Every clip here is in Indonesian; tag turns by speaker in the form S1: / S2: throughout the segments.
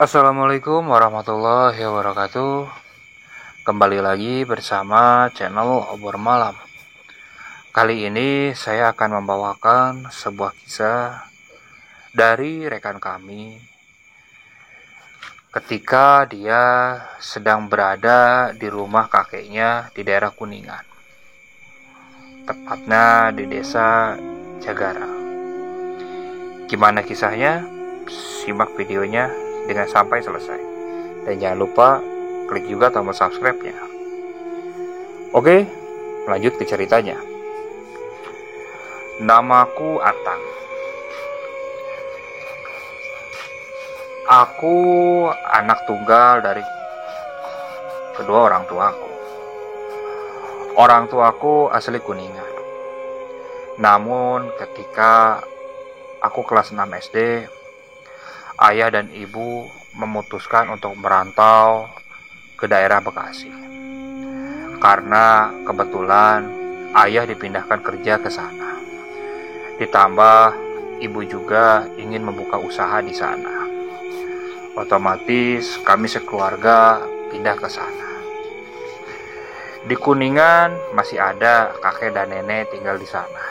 S1: Assalamualaikum warahmatullahi wabarakatuh. Kembali lagi bersama channel Obor Malam. Kali ini saya akan membawakan sebuah kisah dari rekan kami ketika dia sedang berada di rumah kakeknya di daerah Kuningan, tepatnya di desa Jagara. Gimana kisahnya? Simak videonya dengan sampai selesai. Dan jangan lupa klik juga tombol subscribe-nya. Oke, lanjut ke ceritanya. Namaku Atang. Aku anak tunggal dari kedua orang tuaku. Orang tuaku asli Kuningan. Namun ketika aku kelas 6 SD, ayah dan ibu memutuskan untuk merantau ke daerah Bekasi. Karena kebetulan ayah dipindahkan kerja ke sana. Ditambah ibu juga ingin membuka usaha di sana. Otomatis kami sekeluarga pindah ke sana. Di Kuningan masih ada kakek dan nenek tinggal di sana.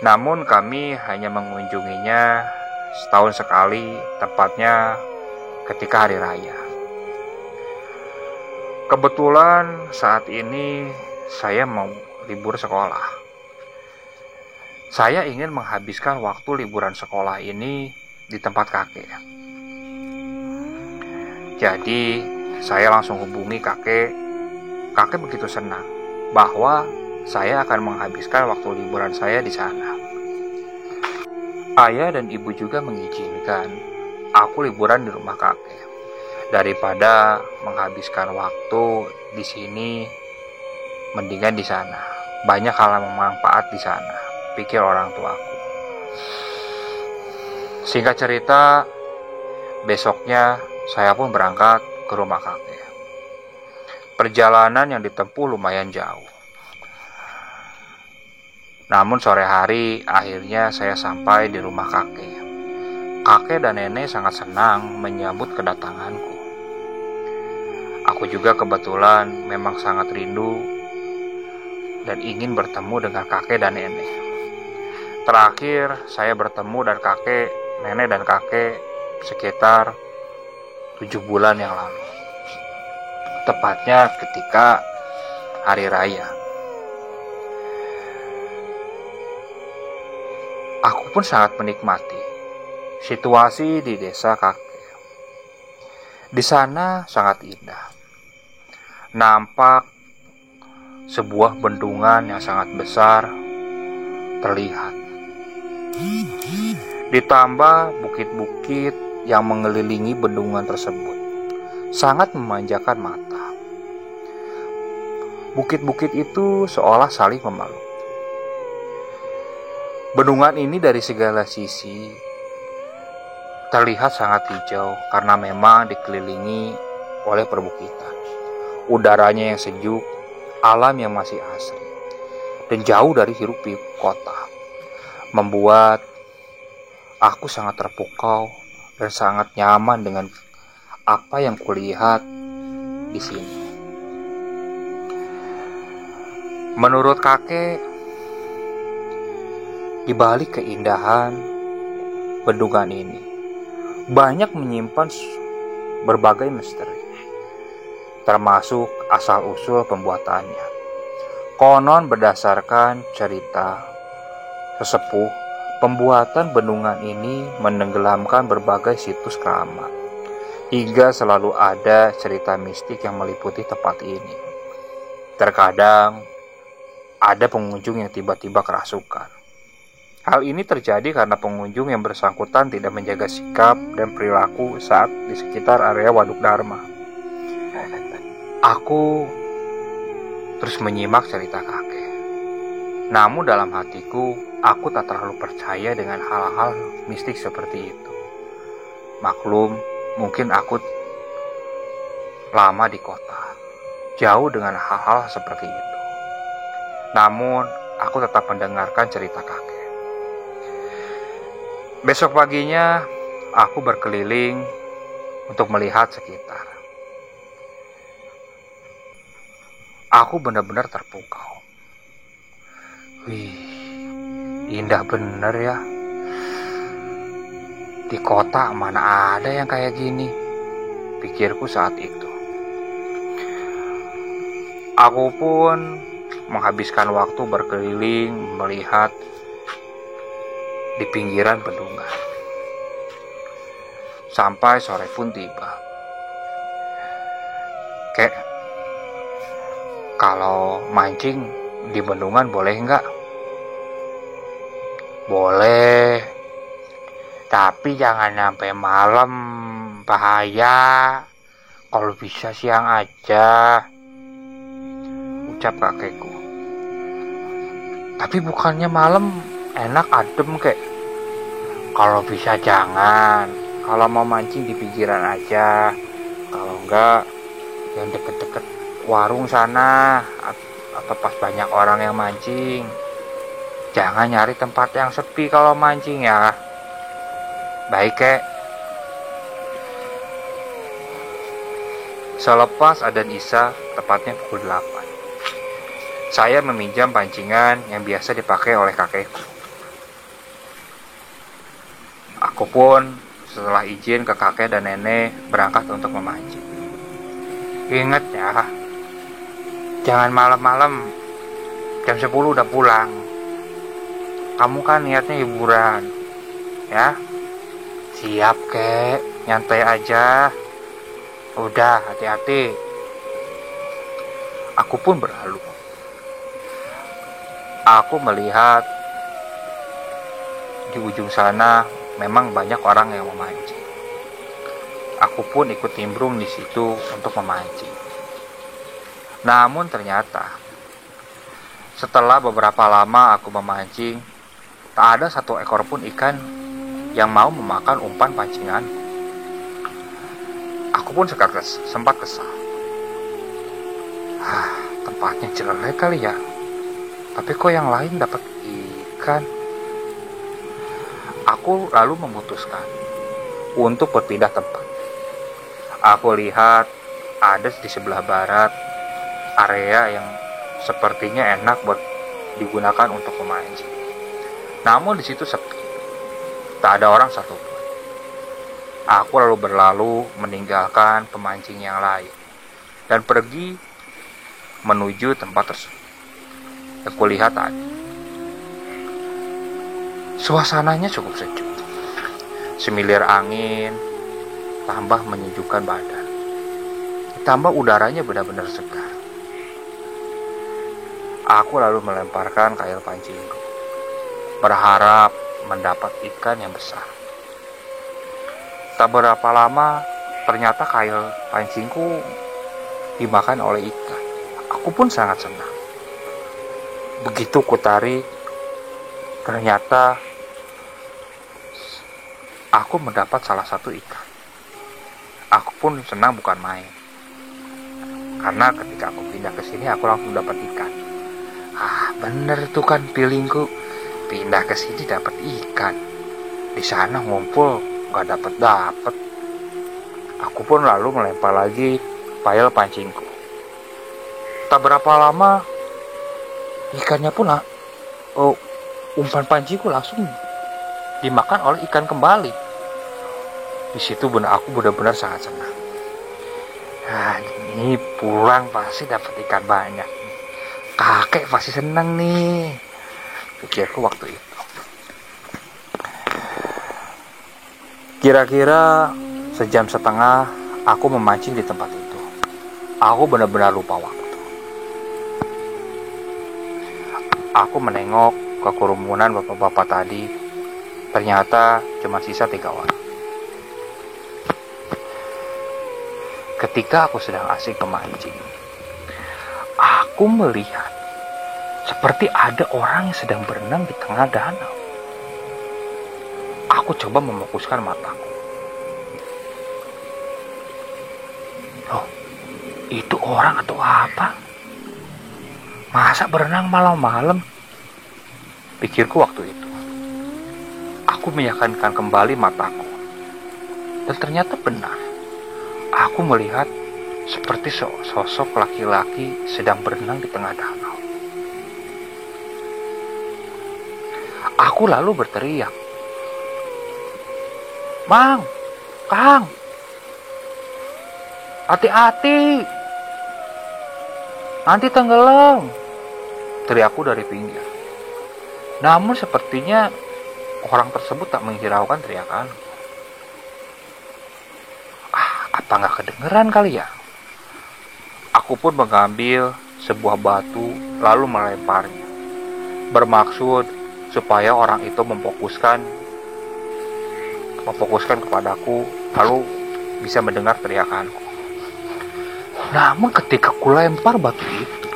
S1: Namun kami hanya mengunjunginya setahun sekali, tepatnya ketika hari raya. Kebetulan saat ini saya mau libur sekolah. Saya ingin menghabiskan waktu liburan sekolah ini di tempat kakek. Jadi saya langsung hubungi kakek. Kakek begitu senang bahwa saya akan menghabiskan waktu liburan saya di sana. Ayah dan ibu juga mengizinkan aku liburan di rumah kakek daripada menghabiskan waktu di sini, mendingan di sana. Banyak hal yang bermanfaat di sana, pikir orang tuaku. Singkat cerita, besoknya saya pun berangkat ke rumah kakek. Perjalanan yang ditempuh lumayan jauh. Namun sore hari akhirnya saya sampai di rumah kakek. Kakek dan nenek sangat senang menyambut kedatanganku. Aku juga kebetulan memang sangat rindu dan ingin bertemu dengan kakek dan nenek. Terakhir saya bertemu dengan kakek, nenek dan kakek sekitar 7 bulan yang lalu. Tepatnya ketika hari raya. Aku pun sangat menikmati situasi di desa kakek. Di sana sangat indah. Nampak sebuah bendungan yang sangat besar terlihat. Ditambah bukit-bukit yang mengelilingi bendungan tersebut. Sangat memanjakan mata. Bukit-bukit itu seolah saling memeluk. Bendungan ini dari segala sisi terlihat sangat hijau karena memang dikelilingi oleh perbukitan. Udaranya yang sejuk, alam yang masih asri, dan jauh dari hiruk-pikuk kota, membuat aku sangat terpukau dan sangat nyaman dengan apa yang kulihat di sini. Menurut kakek, di balik keindahan bendungan ini, banyak menyimpan berbagai misteri, termasuk asal-usul pembuatannya. Konon berdasarkan cerita sesepuh, pembuatan bendungan ini menenggelamkan berbagai situs keramat, hingga selalu ada cerita mistik yang meliputi tempat ini. Terkadang ada pengunjung yang tiba-tiba kerasukan. Hal ini terjadi karena pengunjung yang bersangkutan tidak menjaga sikap dan perilaku saat di sekitar area Waduk Dharma. Aku terus menyimak cerita kakek. Namun dalam hatiku, aku tak terlalu percaya dengan hal-hal mistik seperti itu. Maklum, mungkin aku lama di kota, jauh dengan hal-hal seperti itu. Namun, aku tetap mendengarkan cerita kakek. Besok paginya, aku berkeliling untuk melihat sekitar. Aku benar-benar terpukau. Wih, indah bener ya. Di kota mana ada yang kayak gini, pikirku saat itu. Aku pun menghabiskan waktu berkeliling melihat di pinggiran bendungan. Sampai sore pun tiba. Kek, kalau mancing di bendungan boleh nggak? Boleh, tapi jangan sampai malam, bahaya. Kalau bisa siang aja, ucap kakekku. Tapi bukannya malam enak adem kek? Kalau bisa jangan. Kalau mau mancing di pinggiran aja. Kalau enggak, yang deket-deket warung sana atau pas banyak orang yang mancing. Jangan nyari tempat yang sepi kalau mancing ya. Baik kek. Selepas adzan Isya, tepatnya pukul 8, saya meminjam pancingan yang biasa dipakai oleh kakekku. Aku pun setelah izin ke kakek dan nenek berangkat untuk memancing. Ingat ya, jangan malam-malam, jam 10 udah pulang. Kamu kan niatnya hiburan, ya? Siap kek, nyantai aja. Udah, hati-hati. Aku pun berlalu. Aku melihat di ujung sana memang banyak orang yang memancing. Aku pun ikut nimbrung di situ untuk memancing. Namun ternyata setelah beberapa lama aku memancing, tak ada satu ekor pun ikan yang mau memakan umpan pancingan. Aku pun sempat kesal. Tempatnya jelek kali ya. Tapi kok yang lain dapat ikan? Aku lalu memutuskan untuk berpindah tempat. Aku lihat ada di sebelah barat area yang sepertinya enak buat digunakan untuk memancing. Namun di situ sepi, tak ada orang satupun. Aku lalu berlalu meninggalkan pemancing yang lain dan pergi menuju tempat tersebut. Aku lihat tadi, suasananya cukup sejuk. Semilir angin tambah menyejukkan badan. Tambah udaranya benar-benar segar. Aku lalu melemparkan kail pancingku, berharap mendapat ikan yang besar. Tak berapa lama, ternyata kail pancingku dimakan oleh ikan. Aku pun sangat senang. Begitu kutarik, ternyata aku mendapat salah satu ikan. Aku pun senang bukan main. Karena ketika aku pindah ke sini, aku langsung dapat ikan. Bener tuh kan feelingku. Pindah ke sini dapat ikan. Di sana ngumpul nggak dapat. Aku pun lalu melempar lagi pail pancingku. Tak berapa lama, ikannya pun umpan pancingku langsung dimakan oleh ikan kembali. Di situ aku benar-benar sangat senang. Ini pulang pasti dapat ikan banyak. Kakek pasti senang nih, pikirku waktu itu. Kira-kira sejam setengah aku memancing di tempat itu. Aku benar-benar lupa waktu. Aku menengok ke kerumunan bapak-bapak tadi. Ternyata cuma sisa 3 orang. Ketika aku sedang asik memancing, aku melihat seperti ada orang yang sedang berenang di tengah danau. Aku coba memfokuskan mataku. Loh, itu orang atau apa? Masa berenang malam-malam? Pikirku waktu itu. Aku meyakinkan kembali mataku. Dan ternyata benar. aku melihat seperti sosok laki-laki sedang berenang di tengah danau. Aku lalu berteriak, "Mang, Kang, hati-hati, nanti tenggelam," teriakku dari pinggir. Namun sepertinya orang tersebut tak menghiraukan teriakan. Apa nggak kedengeran kali ya? Aku pun mengambil sebuah batu lalu melemparnya, bermaksud supaya orang itu memfokuskan kepadaku lalu bisa mendengar teriakanku. Namun ketika ku lempar batu itu,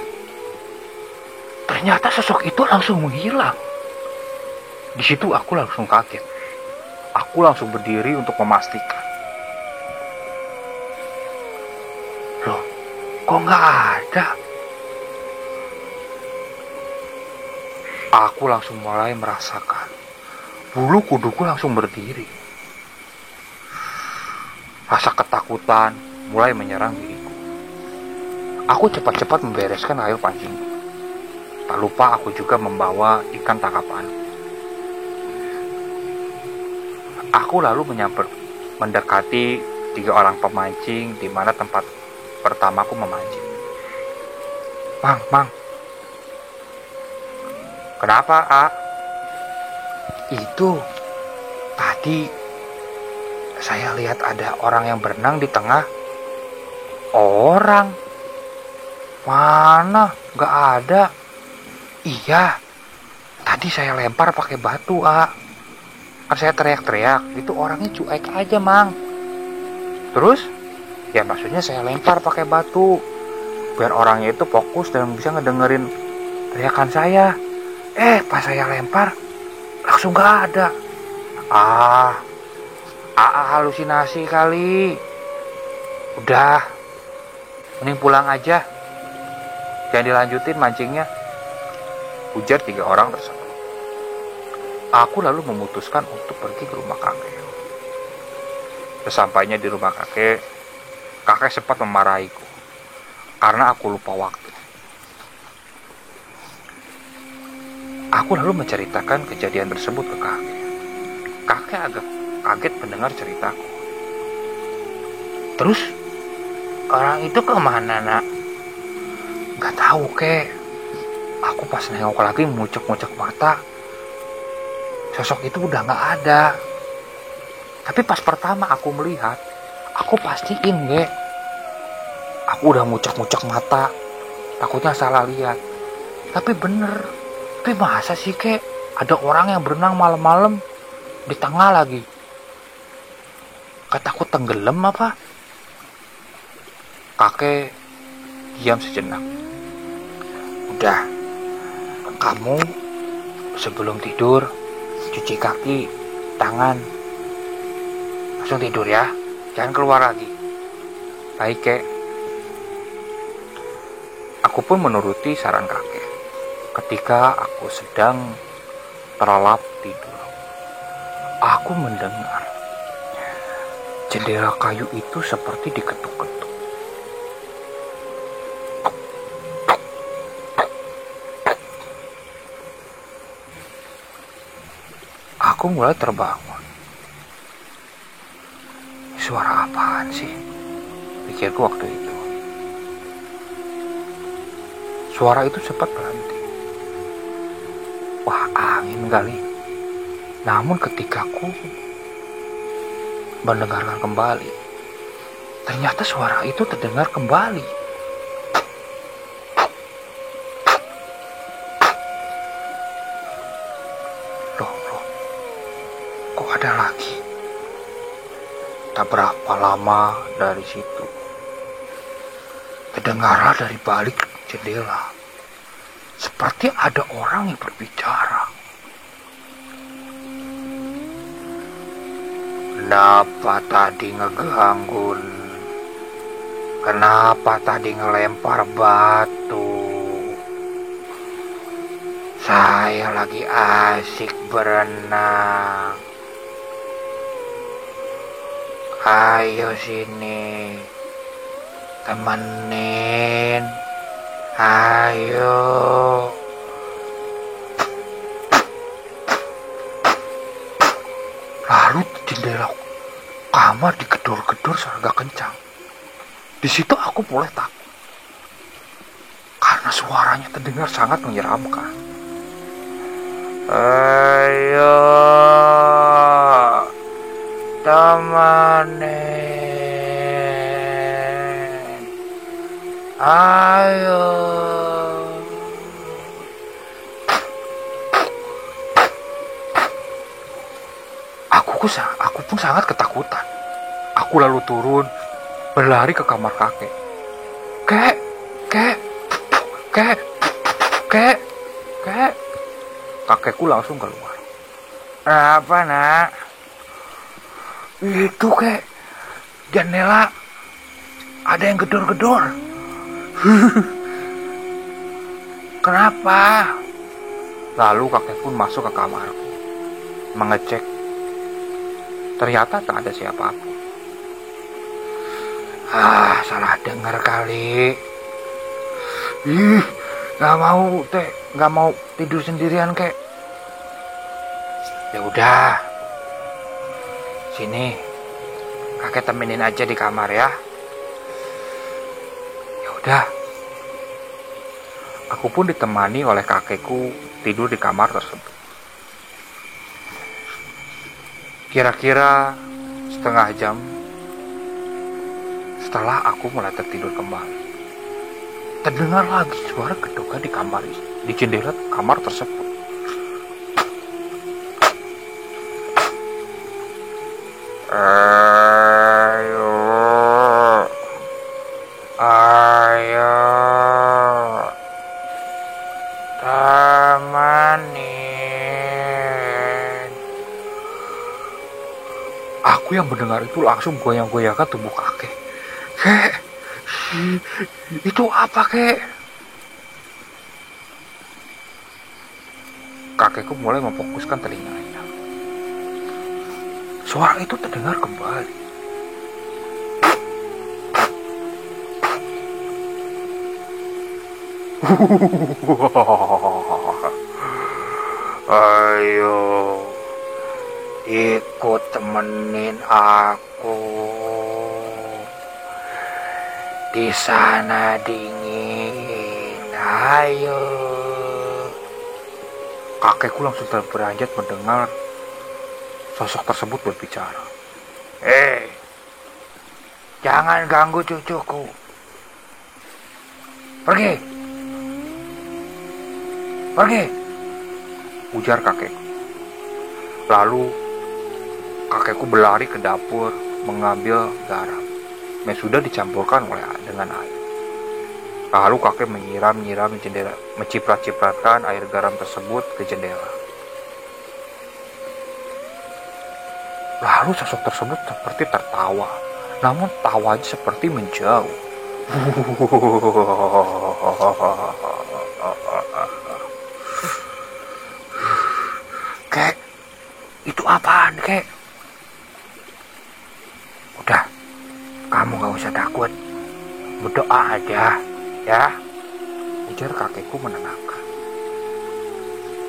S1: ternyata sosok itu langsung menghilang. Di situ aku langsung kaget. Aku langsung berdiri untuk memastikan. Loh, kok nggak ada? Aku langsung mulai merasakan bulu kuduku langsung berdiri. Rasa ketakutan mulai menyerang diriku. Aku cepat-cepat membereskan air pancing. Tak lupa aku juga membawa ikan tangkapan. Aku lalu mendekati 3 orang pemancing di mana tempat pertamaku memancing. Mang. Kenapa, A? Itu tadi saya lihat ada orang yang berenang di tengah. Orang? Mana? Gak ada. Iya, tadi saya lempar pakai batu, A. Kan saya teriak-teriak, itu orangnya cuek aja, Mang. Terus? Ya maksudnya saya lempar pakai batu, biar orangnya itu fokus dan bisa ngedengerin teriakan saya. Pas saya lempar, langsung gak ada. Halusinasi kali. Udah, mending pulang aja. Jangan dilanjutin mancingnya, ujar 3 orang tersebut. Aku lalu memutuskan untuk pergi ke rumah kakek. Sesampainya di rumah kakek sempat memarahiku karena aku lupa waktu. Aku lalu menceritakan kejadian tersebut ke kakek. Kakek agak kaget mendengar ceritaku. Terus, orang itu kemana, Nak? Gak tahu, Kek. Aku pas nengok lagi mucuk-mucuk mata, sosok itu udah gak ada. Tapi pas pertama aku melihat, aku pastiin, Kek. Aku udah mucuk-mucuk mata, takutnya salah lihat. Tapi bener. Tapi masa sih, Kek, ada orang yang berenang malam-malam di tengah lagi? Kataku tenggelam apa? Kakek diam sejenak. Udah, kamu sebelum tidur cuci kaki, tangan, langsung tidur ya, jangan keluar lagi. Baik, Kek. Aku pun menuruti saran kakek. Ketika aku sedang terlelap tidur, aku mendengar jendela kayu itu seperti diketuk-ketuk. Aku mulai terbangun. Suara apaan sih? Pikirku waktu itu. Suara itu cepat berhenti. Wah, angin kali. Namun ketika aku mendengarkan kembali, ternyata suara itu terdengar kembali. Loh, kok ada lagi? Tak berapa lama dari situ, terdengarlah dari balik jendela, seperti ada orang yang berbicara. Kenapa tadi ngeganggu? Kenapa tadi ngelempar batu? Saya lagi asik berenang. Ayo sini, temenin. Ayo. Lalu jendela kamar digedor-gedor agak kencang. Di situ aku mulai takut karena suaranya terdengar sangat menyeramkan. Ayo, temenin. Ayo. Aku pun sangat ketakutan. Aku lalu turun, berlari ke kamar kakek. Kek, kek, kek, kek, kek. Kakekku langsung keluar. Apa nak? Itu kek, jendela ada yang gedor-gedor. Kenapa? Lalu kakek pun masuk ke kamarku, mengecek. Ternyata tak ada siapapun. Salah dengar kali. Gak mau tidur sendirian kek. Ya udah, sini, kakek temenin aja di kamar ya. Ya udah, aku pun ditemani oleh kakekku tidur di kamar tersebut. Kira-kira setengah jam setelah aku mulai tertidur kembali, terdengar lagi suara gedokan di jendela kamar tersebut. Ayo, ayo, temenin. Aku yang mendengar itu langsung goyang-goyangkan tubuh kakek. Kek, itu apa kek? Kakekku mulai memfokuskan telinganya. Suara itu terdengar kembali. Ayo, ikut temenin aku. Di sana dingin. Ayo. Kakekku langsung terperanjat mendengar sosok tersebut berbicara. Jangan ganggu cucuku. Pergi. Pergi. Ujar kakekku. Lalu kakekku berlari ke dapur mengambil garam yang sudah dicampurkan dengan air. Lalu kakek menyiram jendela, menciprat-cipratkan air garam tersebut ke jendela. Lalu sosok tersebut seperti tertawa, namun tawanya seperti menjauh. Kek, itu apaan kek? Udah, kamu gak usah takut, berdoa aja ya, ujar kakekku menenangkan.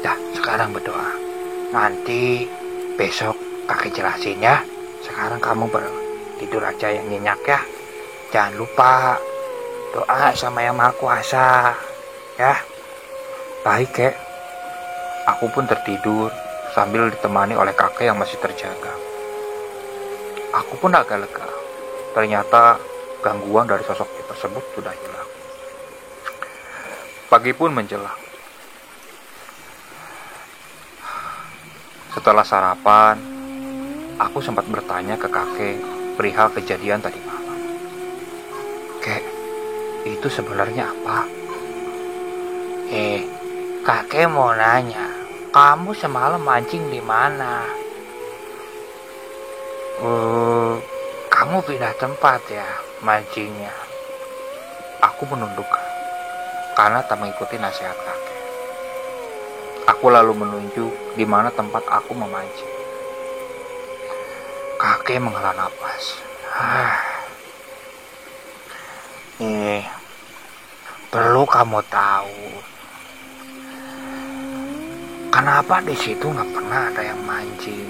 S1: Dah, sekarang berdoa, nanti besok kakek jelasin ya. Sekarang kamu tidur aja yang nyenyak ya. Jangan lupa doa sama Yang Maha Kuasa ya. Baik kek. Aku pun tertidur sambil ditemani oleh kakek yang masih terjaga. Aku pun agak lega. Ternyata gangguan dari sosok tersebut sudah hilang. Pagi pun menjelang. Setelah sarapan, aku sempat bertanya ke kakek perihal kejadian tadi malam. Kek, itu sebenarnya apa? Kakek mau nanya, kamu semalam mancing di mana? Kamu pindah tempat ya mancingnya? Aku menundukkan karena tak mengikuti nasihat kakek. Aku lalu menunjuk di mana tempat aku memancing. Kakek Kakek menghela napas. Nih, perlu kamu tahu, kenapa di situ nggak pernah ada yang mancing.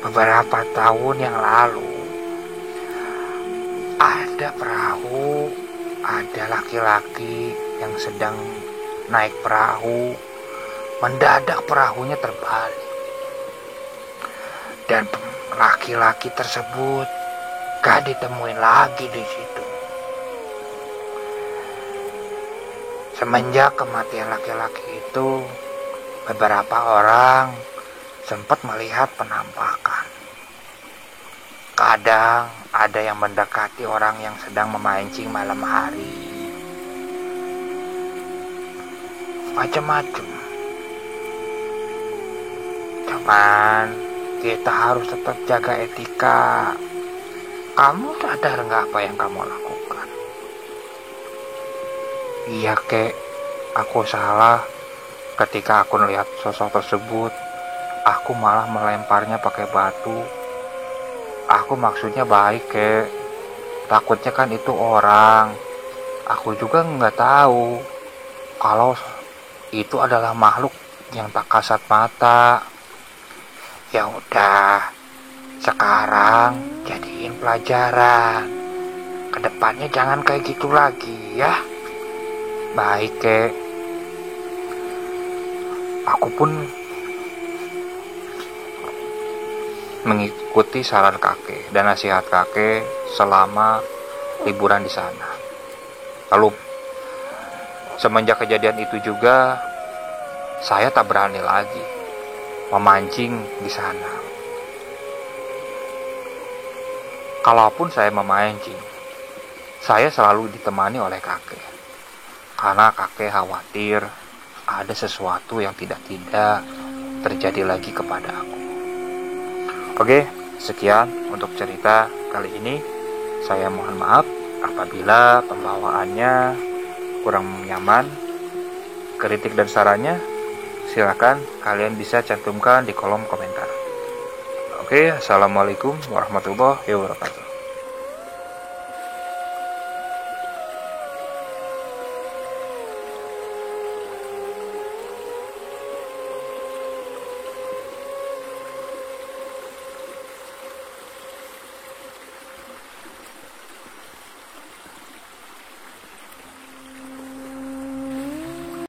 S1: Beberapa tahun yang lalu, ada perahu, ada laki-laki yang sedang naik perahu. Mendadak perahunya terbalik, dan laki-laki tersebut gak ditemuin lagi di situ. Semenjak kematian laki-laki itu, beberapa orang sempat melihat penampakan. Kadang ada yang mendekati orang yang sedang memancing malam hari. Macam-macam. Cuman kita harus tetap jaga etika. Kamu sadar nggak apa yang kamu lakukan? Iya kek, aku salah. Ketika aku melihat sosok tersebut, aku malah melemparnya pakai batu. Aku maksudnya baik kek. Takutnya kan itu orang. Aku juga nggak tahu kalau itu adalah makhluk yang tak kasat mata. Ya udah, sekarang jadiin pelajaran. Kedepannya jangan kayak gitu lagi ya. Baik kek. Aku pun mengikuti saran kakek dan nasihat kakek selama liburan di sana. Lalu semenjak kejadian itu juga, saya tak berani lagi memancing di sana. Kalaupun saya memancing, saya selalu ditemani oleh kakek, karena kakek khawatir ada sesuatu yang tidak terjadi lagi kepada aku. Oke, sekian untuk cerita kali ini. Saya mohon maaf apabila pembawaannya kurang nyaman. Kritik dan sarannya silakan kalian bisa cantumkan di kolom komentar. Oke, assalamualaikum warahmatullahi wabarakatuh.